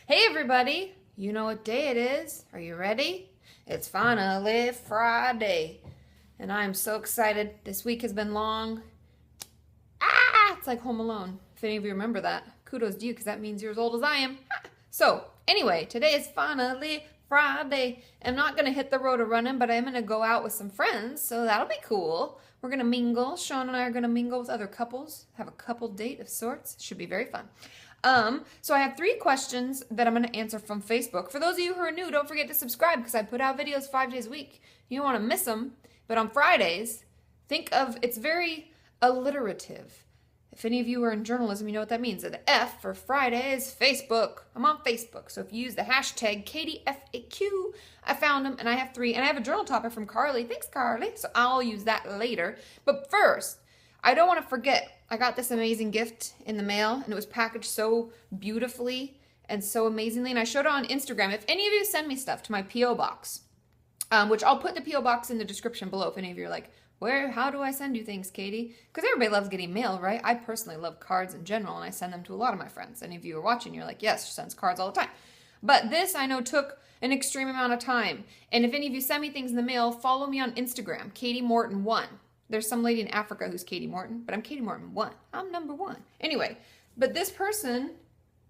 Hey everybody, you know what day it is. Are you ready? It's finally Friday, and I'm so excited. This week has been long. It's like Home Alone. If any of you remember that, kudos to you because that means you're as old as I am. So, anyway, today is finally Friday. I'm not going to hit the road a running, but I'm going to go out with some friends, so that'll be cool. We're going to mingle. Sean and I are going to mingle with other couples, have a couple date of sorts. Should be very fun. So I have 3 questions that I'm going to answer from Facebook. For those of you who are new, don't forget to subscribe because I put out videos 5 days a week. You don't want to miss them. But on Fridays, it's very alliterative. If any of you are in journalism, you know what that means. The F for Friday is Facebook. I'm on Facebook. So if you use the hashtag KatieFAQ, I found them and I have 3. And I have a journal topic from Carly. Thanks, Carly. So I'll use that later. But first, I don't want to forget, I got this amazing gift in the mail and it was packaged so beautifully and so amazingly. And I showed it on Instagram. If any of you send me stuff to my P.O. box, which I'll put the P.O. box in the description below if any of you are like, how do I send you things, Katie? Because everybody loves getting mail, right? I personally love cards in general and I send them to a lot of my friends. Any of you are watching, you're like, yes, she sends cards all the time. But this I know took an extreme amount of time. And if any of you send me things in the mail, follow me on Instagram, Kati Morton 1. There's some lady in Africa who's Kati Morton, but I'm Kati Morton 1. I'm number 1. Anyway, but this person,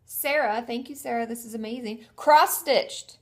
Sarah, thank you, Sarah. This is amazing. Cross-stitched.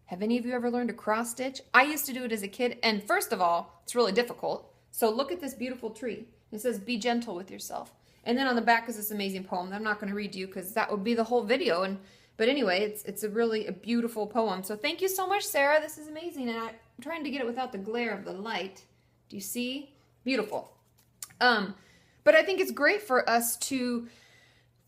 Have any of you ever learned to cross-stitch? I used to do it as a kid, and first of all, it's really difficult. So look at this beautiful tree. It says, be gentle with yourself. And then on the back is this amazing poem that I'm not going to read to you because that would be the whole video. But anyway, it's a beautiful poem. So thank you so much, Sarah. This is amazing. And I'm trying to get it without the glare of the light. Do you see? Beautiful. But I think it's great for us to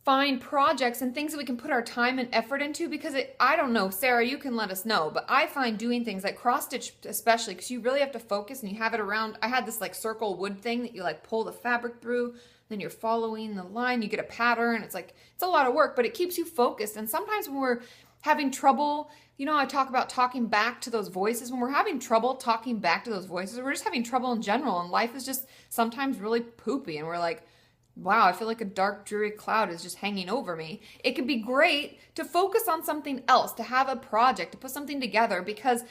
find projects and things that we can put our time and effort into because I don't know, Sarah, you can let us know, but I find doing things like cross stitch especially because you really have to focus and you have it around. I had this like circle wood thing that you like pull the fabric through, then you're following the line, you get a pattern. It's a lot of work, but it keeps you focused. And sometimes when we're having trouble, I talk about talking back to those voices. When we're having trouble talking back to those voices, we're just having trouble in general. And life is just sometimes really poopy. And we're like, wow, I feel like a dark, dreary cloud is just hanging over me. It could be great to focus on something else, to have a project, to put something together, because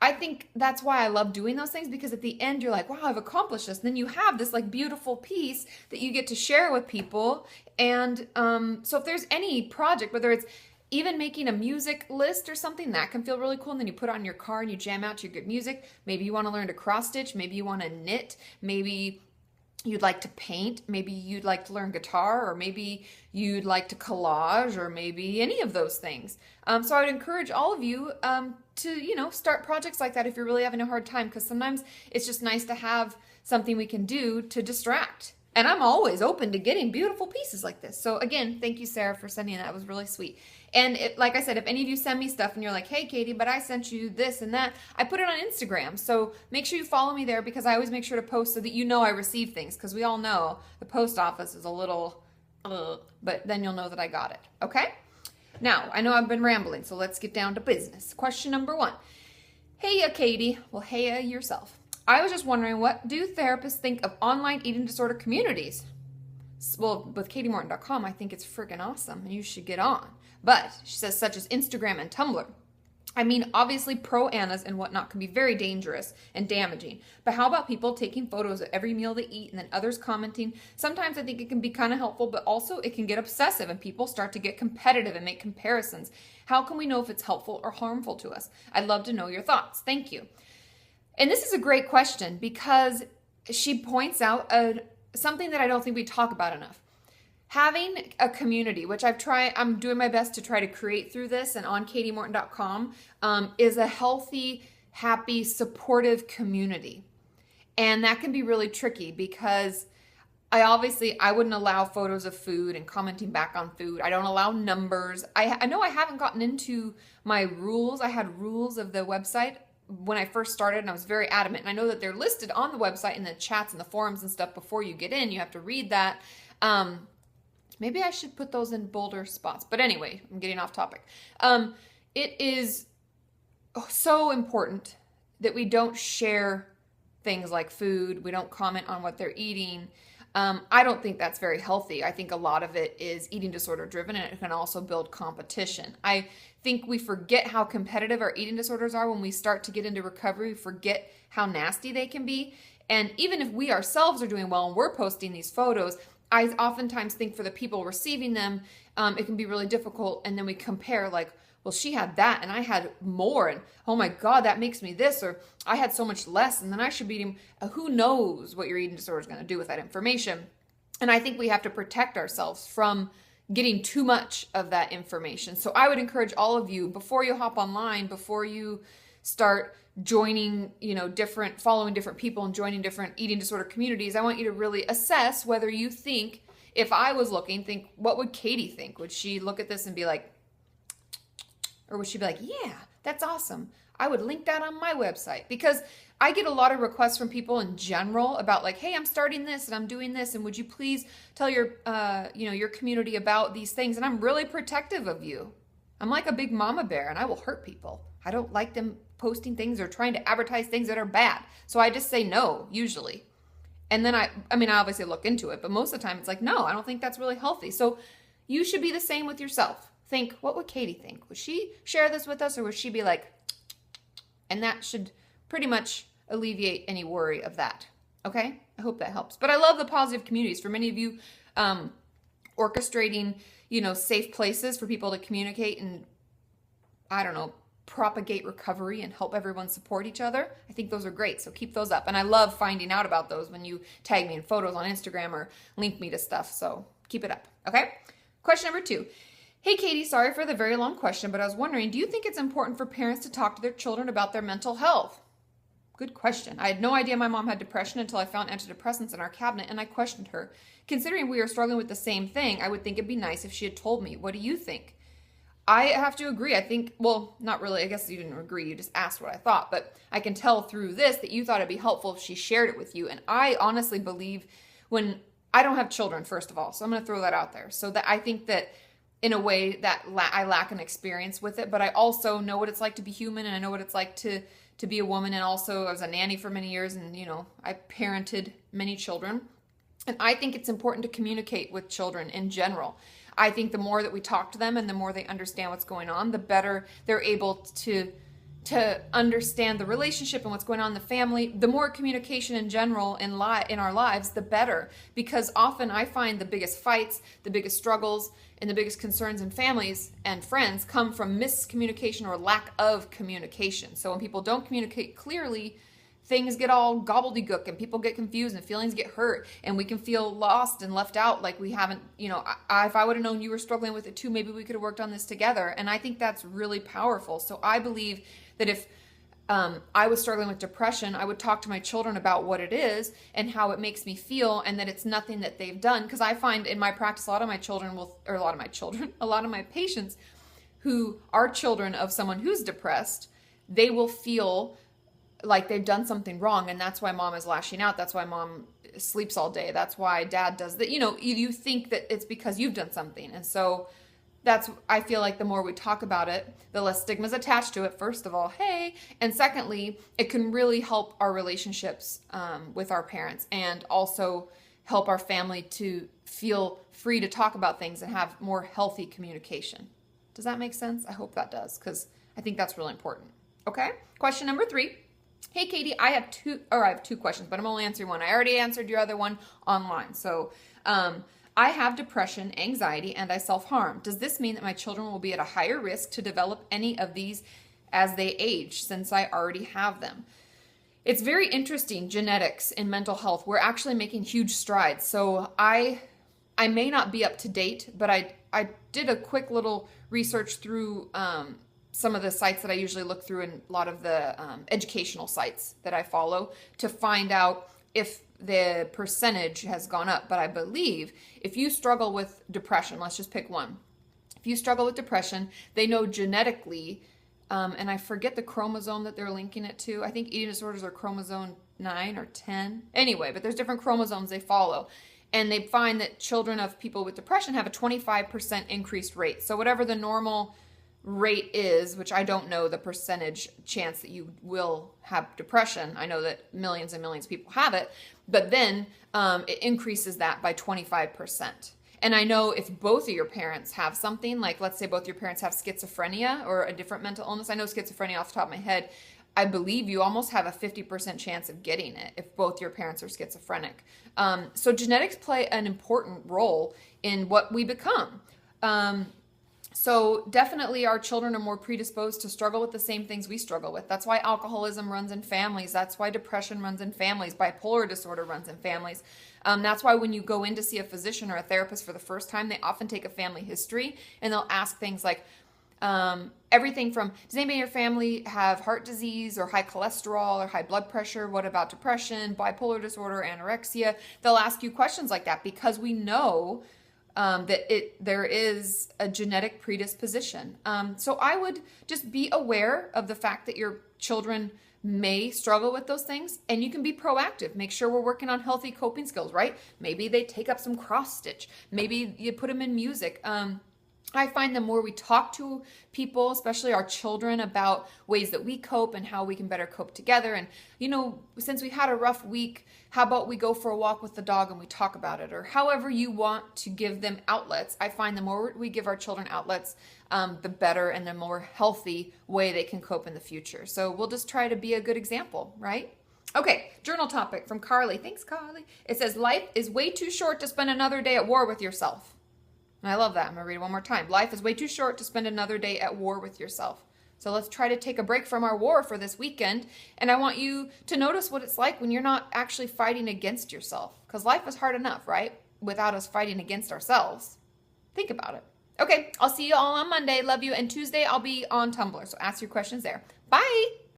I think that's why I love doing those things, because at the end you're like, wow, I've accomplished this. And then you have this like beautiful piece that you get to share with people. And so if there's any project, whether it's even making a music list or something, that can feel really cool. And then you put it on your car and you jam out to your good music. Maybe you want to learn to cross stitch. Maybe you want to knit. Maybe you'd like to paint. Maybe you'd like to learn guitar, or maybe you'd like to collage, or maybe any of those things. So I would encourage all of you to, start projects like that if you're really having a hard time, because sometimes it's just nice to have something we can do to distract. And I'm always open to getting beautiful pieces like this. So again, thank you, Sarah, for sending that. It was really sweet. And like I said, if any of you send me stuff and you're like, hey, Katie, but I sent you this and that, I put it on Instagram. So make sure you follow me there, because I always make sure to post so that you know I receive things, because we all know the post office is a little, but then you'll know that I got it. Okay? Now, I know I've been rambling, so let's get down to business. Question number 1. Hey, Katie. Well, hey, yourself. I was just wondering, what do therapists think of online eating disorder communities? Well, with KatieMorton.com, I think it's freaking awesome, and you should get on. But she says, such as Instagram and Tumblr. I mean, obviously, pro-Annas and whatnot can be very dangerous and damaging. But how about people taking photos of every meal they eat and then others commenting? Sometimes I think it can be kind of helpful, but also it can get obsessive and people start to get competitive and make comparisons. How can we know if it's helpful or harmful to us? I'd love to know your thoughts. Thank you. And this is a great question, because she points out something that I don't think we talk about enough. Having a community, which I'm doing my best to try to create through this and on KatieMorton.com, is a healthy, happy, supportive community. And that can be really tricky, because I wouldn't allow photos of food and commenting back on food. I don't allow numbers. I know I haven't gotten into my rules. I had rules of the website when I first started, and I was very adamant. And I know that they're listed on the website in the chats and the forums and stuff before you get in. You have to read that. Maybe I should put those in bolder spots. But anyway, I'm getting off topic. It is so important that we don't share things like food. We don't comment on what they're eating. I don't think that's very healthy. I think a lot of it is eating disorder driven, and it can also build competition. I think we forget how competitive our eating disorders are when we start to get into recovery. We forget how nasty they can be. And even if we ourselves are doing well and we're posting these photos, I oftentimes think for the people receiving them, it can be really difficult. And then we compare, like, well, she had that and I had more, and oh my God, that makes me this, or I had so much less and then I should be eating. Who knows what your eating disorder is going to do with that information? And I think we have to protect ourselves from getting too much of that information. So I would encourage all of you, before you hop online, before you start joining, following different people and joining different eating disorder communities, I want you to really assess whether you think, if I was looking, what would Katie think? Would she look at this and be like, or would she be like, yeah, that's awesome, I would link that on my website? Because I get a lot of requests from people in general about, like, hey, I'm starting this and I'm doing this, and would you please tell your your community about these things? And I'm really protective of you. I'm like a big mama bear, and I will hurt people. I don't like them posting things or trying to advertise things that are bad. So I just say no, usually. And then I obviously look into it, but most of the time it's like, no, I don't think that's really healthy. So you should be the same with yourself. Think, what would Katie think? Would she share this with us, or would she be like, and that should pretty much alleviate any worry of that. Okay? I hope that helps. But I love the positive communities. For many of you, orchestrating, safe places for people to communicate and, propagate recovery and help everyone support each other. I think those are great. So keep those up. And I love finding out about those when you tag me in photos on Instagram or link me to stuff. So keep it up. Okay? Question number 2. Hey, Katie, sorry for the very long question, but I was wondering, do you think it's important for parents to talk to their children about their mental health? Good question. I had no idea my mom had depression until I found antidepressants in our cabinet, and I questioned her. Considering we are struggling with the same thing, I would think it'd be nice if she had told me. What do you think? I have to agree. I think, well, not really. I guess you didn't agree. You just asked what I thought, but I can tell through this that you thought it'd be helpful if she shared it with you. And I honestly believe, when I don't have children, first of all, so I'm going to throw that out there. So that I think that in a way that I lack an experience with it, but I also know what it's like to be human, and I know what it's like to be a woman. And also I was a nanny for many years, and I parented many children. And I think it's important to communicate with children in general. I think the more that we talk to them and the more they understand what's going on, the better they're able to understand the relationship and what's going on in the family. The more communication in general in our lives, the better. Because often I find the biggest fights, the biggest struggles, and the biggest concerns in families and friends come from miscommunication or lack of communication. So when people don't communicate clearly, things get all gobbledygook and people get confused and feelings get hurt, and we can feel lost and left out, like we haven't, if I would have known you were struggling with it too, maybe we could have worked on this together. And I think that's really powerful. So I believe that if I was struggling with depression, I would talk to my children about what it is and how it makes me feel, and that it's nothing that they've done. Because I find in my practice, a lot of my patients who are children of someone who's depressed, they will feel like they've done something wrong, and that's why mom is lashing out. That's why mom sleeps all day. That's why dad does that. You think that it's because you've done something. And so I feel like the more we talk about it, the less stigma's attached to it, first of all, hey. And secondly, it can really help our relationships with our parents, and also help our family to feel free to talk about things and have more healthy communication. Does that make sense? I hope that does, because I think that's really important. Okay? Question number 3. Hey, Katie, I have two questions, but I'm only answering one. I already answered your other one online. So, I have depression, anxiety, and I self-harm. Does this mean that my children will be at a higher risk to develop any of these as they age, since I already have them? It's very interesting, genetics in mental health. We're actually making huge strides. So I may not be up to date, but I did a quick little research through some of the sites that I usually look through, and a lot of the educational sites that I follow, to find out if the percentage has gone up. But I believe if you struggle with depression, let's just pick one. If you struggle with depression, they know genetically, and I forget the chromosome that they're linking it to. I think eating disorders are chromosome 9 or 10. Anyway, but there's different chromosomes they follow. And they find that children of people with depression have a 25% increased rate. So whatever the normal rate is, which I don't know the percentage chance that you will have depression. I know that millions and millions of people have it, but then it increases that by 25%. And I know if both of your parents have something, like let's say both your parents have schizophrenia or a different mental illness. I know schizophrenia off the top of my head. I believe you almost have a 50% chance of getting it if both your parents are schizophrenic. So genetics play an important role in what we become. So definitely our children are more predisposed to struggle with the same things we struggle with. That's why alcoholism runs in families. That's why depression runs in families. Bipolar disorder runs in families. That's why when you go in to see a physician or a therapist for the first time, they often take a family history and they'll ask things like, everything from, does anybody in your family have heart disease or high cholesterol or high blood pressure? What about depression, bipolar disorder, anorexia? They'll ask you questions like that because we know there is a genetic predisposition. So I would just be aware of the fact that your children may struggle with those things, and you can be proactive. Make sure we're working on healthy coping skills, right? Maybe they take up some cross stitch. Maybe you put them in music. I find the more we talk to people, especially our children, about ways that we cope and how we can better cope together. And, since we had a rough week, how about we go for a walk with the dog and we talk about it? Or however you want to give them outlets. I find the more we give our children outlets, the better and the more healthy way they can cope in the future. So we'll just try to be a good example, right? Okay, journal topic from Carly. Thanks, Carly. It says, life is way too short to spend another day at war with yourself. And I love that. I'm going to read it one more time. Life is way too short to spend another day at war with yourself. So let's try to take a break from our war for this weekend. And I want you to notice what it's like when you're not actually fighting against yourself. Because life is hard enough, right? Without us fighting against ourselves. Think about it. Okay, I'll see you all on Monday. Love you. And Tuesday I'll be on Tumblr. So ask your questions there. Bye.